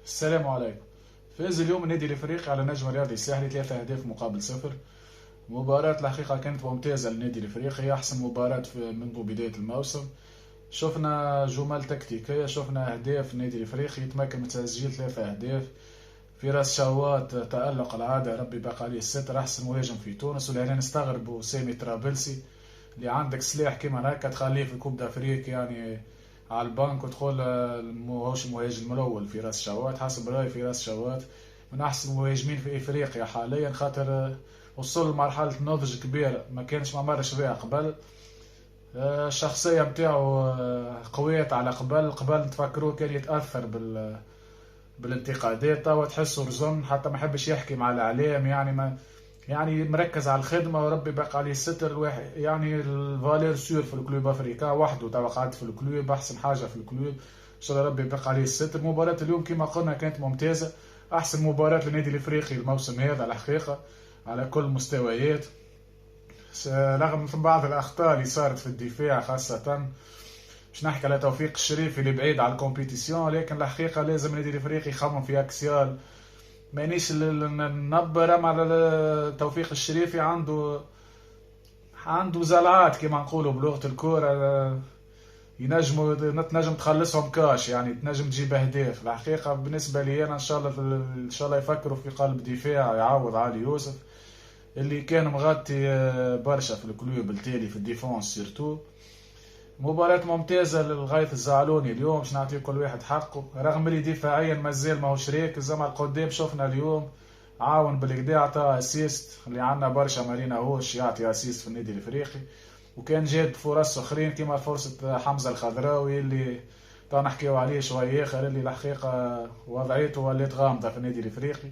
السلام عليكم. فاز اليوم النادي الافريقي على نجم الرياضي الساحلي 3 اهداف مقابل صفر. مباراة الحقيقة كانت ممتازة للنادي الافريقي، احسن مباراة منذ بداية الموسم. شفنا جمل تكتيكية، شفنا اهداف النادي الافريقي يتمكن من تسجيل 3 اهداف. فراس شوات تألق العادة، ربي بقى عليه الستر، احسن مهاجم في تونس. ولهنا نستغربوا سامي ترابلسي اللي عندك سلاح كيما هكا تخليه في كوب دافريك يعني على البنك وتقول ماهوش المهاجم الاول. في راس شوات حسب رايي في راس شوات من احسن المهاجمين في افريقيا حاليا، خاطر وصل لمرحله نضج كبيره ما كانش ما مرش بها قبل. الشخصيه متاعو قوية على قبل نتفكروه كان يتاثر بالانتقادات، توا تحسه رزن حتى ما يحبش يحكي مع الاعلام، يعني ما يعني مركز على الخدمه وربي باقي عليه الستر. الواحد يعني الفالير سور في الكلوب افريكا وحده، توا قاعد في الكلوب احسن حاجه في الكلوب، ان شاء الله ربي باقي عليه الستر. مباراه اليوم كما قلنا كانت ممتازه، احسن مباراه للنادي الافريقي الموسم هذا الحقيقه على كل المستويات. رغم بعض الاخطاء اللي صارت في الدفاع خاصه، مش نحكي على توفيق الشريف اللي بعيد على الكومبيتيسيون، لكن الحقيقه لازم النادي الافريقي يخمم في اكسيال. مانيش نبرم على توفيق الشريفي، عنده زلعات كما نقولوا بلغة الكورة، تنجم تخلصهم كاش، يعني تنجم تجيب اهداف. الحقيقة بالنسبة لي انا ان شاء الله يفكروا في قلب دفاع يعوض علي يوسف اللي كان مغطي برشا في الكلوب التالي في الديفونس سيرتو. مباراة ممتازة للغاية الزعلوني اليوم، باش نعطيه كل واحد حقه، رغم اللي دفاعيا مازال ماهوش راكز. زعما القدام شفنا اليوم عاون بالكدا، عطى اسيست اللي عندنا برشا مارينا هوش يعطي اسيست في النادي الافريقي. وكان جاد فرص اخرين كما فرصة حمزة الخضراوي اللي تو نحكيو عليه شوية اخر، اللي الحقيقة وضعيته ولات غامضة في النادي الافريقي.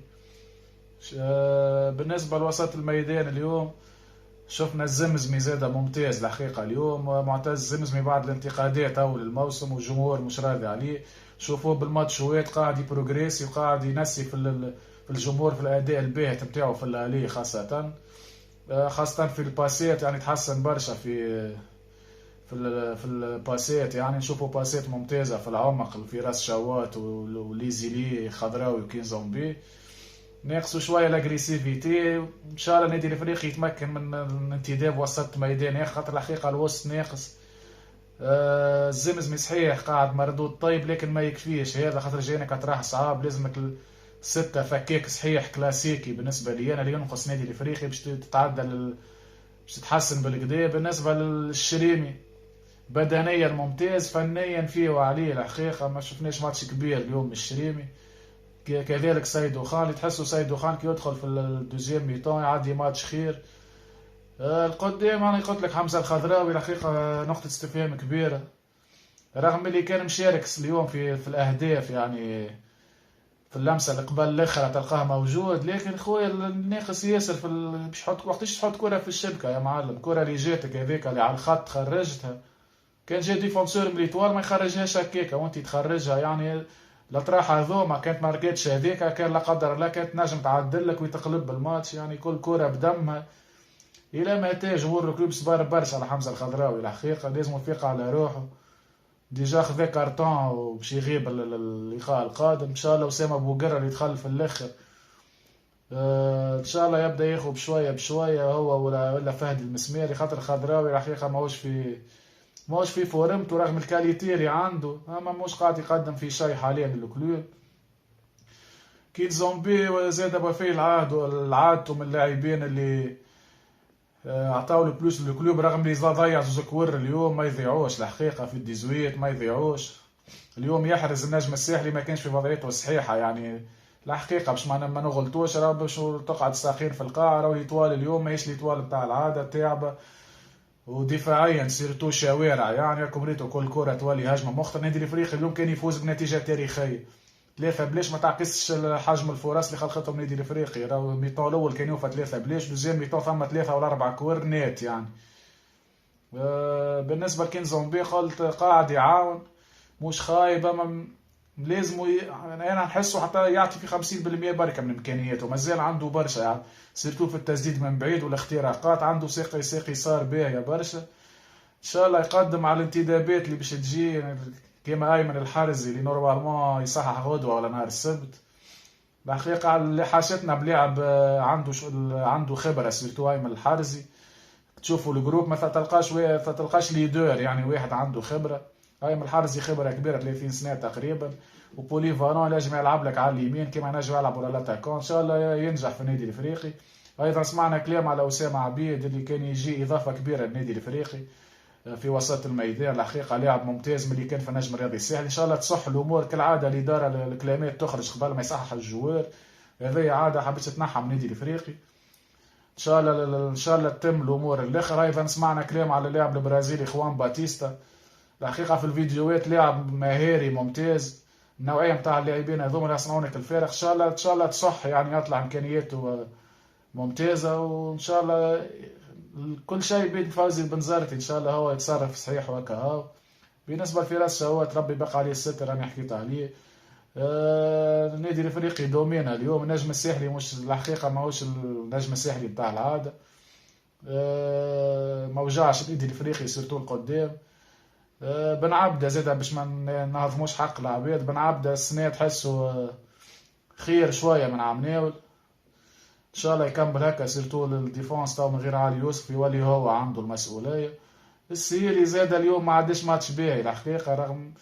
بالنسبة لوسط الميدان اليوم شفنا الزمزمي زادة ممتاز الحقيقة اليوم. معتز الزمزمي بعد الانتقادات أول الموسم والجمهور مش راضي عليه، شوفوه بالماتشوات قاعد يبروغريسي وقاعد ينسي في الجمهور في الأداء الباهت نتاعو في الآلية خاصة في الباسيات، يعني تحسن برشا في الباسيات، يعني نشوفوا باسيات ممتازة في العمق في راس شوات وليزيلي خضراوي وكين زومبي. ناقصوا شويه الاجريسيفيتي، ان شاء الله النادي الافريقي يتمكن من انتداب وسط ميدان، خاطر الحقيقه الوسط ناقص. الزمزمي صحيح قاعد مردود طيب لكن ما يكفيش هذا، خاطر جاينا كتراح صعاب، لازمك ستة فكاك صحيح كلاسيكي بالنسبه لي انا اللي ينقص النادي الافريقي باش تتعدل، باش تتحسن بالكدا. بالنسبه للشريمي بدنيا ممتاز، فنيا فيه وعليه الحقيقه ما شفناش ماتش كبير اليوم من الشريمي. كذلك سيد وخان، تحسوا سيد وخان كي يدخل في الدوزيام ميتون يعدي ماتش خير. القدام انا قلت لك حمزه الخضراوي الحقيقه نقطه استفهام كبيره، رغم اللي كان مشارك اليوم في الاهداف، يعني في اللمسه اللي قبل الاخرى تلقاه موجود، لكن خويا الناقص ياسر باش تحط وقتاش تحط كره في الشبكه يا معلم. كره اللي جاتك هذيك اللي على الخط خرجتها، كان جا ديفونسور من ليتوال ما يخرجهاش هكاكا وانت تخرجها، يعني الاطراح هذوما كانت ماركتش هذيك كان لا قدر الله كانت نجم تعدل لك وتقلب الماتش، يعني كل كره بدمها. الى متى جمهور الكلوب صبر برشا على حمزه الخضراوي الحقيقه، لازم يفيق على روحه. ديجا خذا كارتون وباش يغيب اللقاء القادم ان شاء الله. اسامه بوقره اللي دخل في الاخر ان شاء الله يبدا ياخذ بشويه بشويه هو ولا فهد المسماري، خاطر الخضراوي الحقيقه ماهوش في فورمته رغم الكاليتي اللي عنده، اما مش قاعد يقدم في شيء حاليا للكلوب. كين زومبي زاد بوفي العادته من اللاعبين اللي عطاو الفلوس للكلوب، رغم اللي ضيع زوز كور اليوم ما يضيعوش الحقيقه في الديزويت ما يضيعوش. اليوم يحرز النجم الساحلي ما كانش في وضعيته الصحيحه، يعني الحقيقه باش ما نغلطوش، راه باش تقعد ساخين في القاع، راه ليتوال اليوم ماهيش ليتوال نتاع العاده تاعبه. ودفاعيا سيرتو شوارع، يعني راكم ريتو كل كره تولي هجمه مخطر. النادي الافريقي اليوم كان يفوز بنتيجه تاريخيه 3 بلاش، ما تعكسش حجم الفرص اللي خلقتهم النادي الافريقي. راهو الميطون الاول كان يوفى 3 بلاش، دوزيام ميطون ثم 3 ولا 4 كور نات يعني. بالنسبه لكنزومبي قلت قاعد يعاون مش خايب، اما لازم يعني انا نحسه حتى يعطي في 50% بركه من امكانياته، مازال عنده برشا يعني سيرتو في التسديد من بعيد والاختراقات، عنده ساقي صار باهيه برشا. ان شاء الله يقدم على الانتدابات اللي باش تجي، كيما ايمن الحارزي اللي نورمالمون يصحح غدوه ولا نهار السبت. الحقيقه اللي حاشتنا بلاعب عنده خبره، سيرتو ايمن الحارزي. تشوفوا الجروب ما تلقاش ليدر، يعني واحد عنده خبره. ايمن الحارزي خبره كبيره 30 سنه تقريبا. وبولي فانون نجم يلعب لك على اليمين كيما نجم يلعب ولا لاتاكون، ان شاء الله ينجح في النادي الافريقي. ايضا سمعنا كلام على اسامه عبيد اللي كان يجي اضافه كبيره للنادي الافريقي في وسط الميدان. الحقيقه لاعب ممتاز ملي كان في النجم الرياضي الساحلي. ان شاء الله تصح الامور كالعاده، الاداره الكلامات تخرج قبل ما يصحح الجوار، هذه عاده حبيت تنحى من النادي الافريقي. ان شاء الله تتم الامور الاخرى. ايضا سمعنا كلام على اللاعب البرازيلي خوان باتيستا. الحقيقه في الفيديوهات لاعب مهاري ممتاز. النوعيه نتاع اللاعبين هذوما يصنعون لك الفارق. ان شاء الله تصح، يعني يطلع امكانياته ممتازه، وان شاء الله كل شيء بيد فوزي بن زرتي. ان شاء الله هو يتصرف صحيح وهكا هو. بالنسبه لفراس شهوات ربي بقى عليه الستر، راني حكيت عليه. النادي الافريقي دومينا اليوم. النجم الساحلي مش الحقيقه ماهوش النجم الساحلي نتاع العاده. ما وجعش النادي الافريقي سيرتو القدام. بن عبده زاد باش ما نهضموش حق العباد. بن عبده السنه تحسه خير شويه من عمناول. ان شاء الله يكمل هكا، سيرتو الديفونس تاع من غير علي يوسف يولي هو عنده المسؤوليه. السيري زاد اليوم ما عادش ماتش باهي الحقيقه، رغم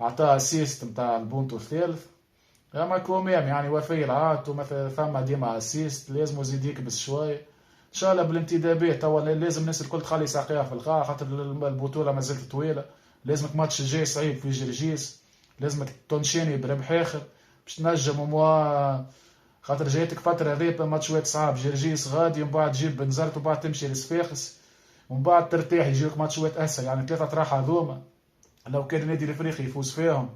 عطاه اسيست نتاع البونتو الثالث. اما كوميم يعني وفي العهد، ومثلا ثم ديما اسيست، لازم يزيد يكبس شويه. ان شاء الله بالانتدابات توا لازم الناس الكل تخلي ساقيها في القاع، خاطر البطوله مازالت طويله. لازمك ماتش جاي صعيب في جرجيس، لازمك تونشيني بربح اخر باش تنجم خاطر جايتك فتره ذيبه ماتشات صعاب. جرجيس غادي، ومن بعد تجيب بنزرت، ومن بعد تمشي لصفاقس، ومن بعد ترتاح يجيوك ماتشات اسهل. يعني 3 راحه هذوما لو كان النادي الافريقي يفوز فيهم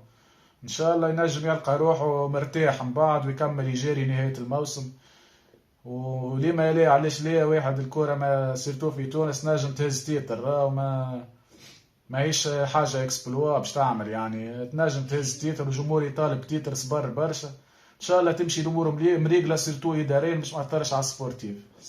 ان شاء الله ينجم يلقى روحه مرتاح من بعد، ويكمل يجاري نهايه الموسم. ولما لا، علاش لا، واحد الكره ما سيرتو في تونس نجم تهز تيتر، وما ماهيش حاجه اكسبلوا باش تعمل، يعني تنجم تهز تيتر والجمهور يطالب تيتر صبر برشا. ان شاء الله تمشي الامور مريقله سيرتو اداريا باش ما تاثرش على السبورتيف.